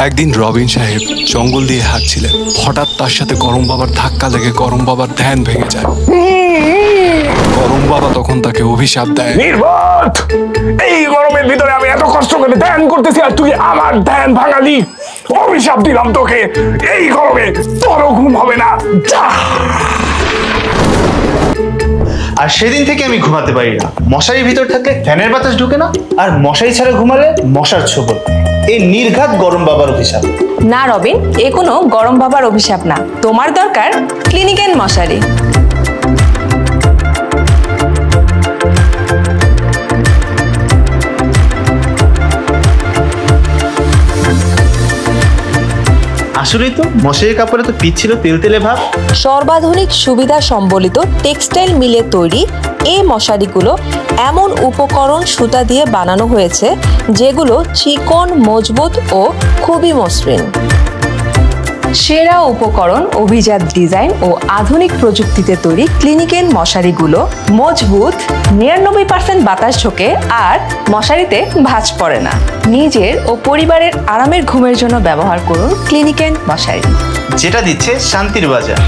একদিন রবিন সাহেব জঙ্গল দিয়ে হাঁটছিলেন। হঠাৎ তার সাথে গরম বাবার ধাক্কা লেগে গরম বাবার ধ্যান ভেঙে যায়। গরম বাবা তখন তাকে অভিশাপ দেয়, নির্বোধ! এই গরমের ভিতরে আমি এত কষ্ট করে ধ্যান করতেছি আর তুই আমার ধ্যান ভাঙালি। অভিশাপ দিলাম তোকে, এই গরমে তোরও ঘুম হবে না, যা। আর সেদিন থেকে আমি ঘুমাতে পারি না। মশারির ভিতর থাকলে ফ্যানের বাতাস ঢুকে না, আর মশারি ছাড়া ঘুমালে মশার ছোবল। এই নির্ঘাত গরম বাবার অভিশাপ। না রবিন, এ কোনো গরম বাবার অভিশাপ না, তোমার দরকার ক্লিনিক্যান মশারি। আসলেই তো মশারির কাপড়ে তো পিচ্ছিল তেলতেলে ভাব। সর্বাধুনিক সুবিধা সম্বলিত টেক্সটাইল মিলে তৈরি এই মশারিগুলো এমন উপকরণ সুতা দিয়ে বানানো হয়েছে যেগুলো চিকন, মজবুত ও খুবই মসৃণ। সেরা উপকরণ, অভিজাত ডিজাইন ও আধুনিক প্রযুক্তিতে তৈরি ক্লিনিক্যান মশারিগুলো মজবুত, 99% বাতাস ঢোকে আর মশারিতে ভাঁজ পড়ে না। নিজের ও পরিবারের আরামের ঘুমের জন্য ব্যবহার করুন ক্লিনিক্যান মশারি, যেটা দিচ্ছে শান্তির বাজার।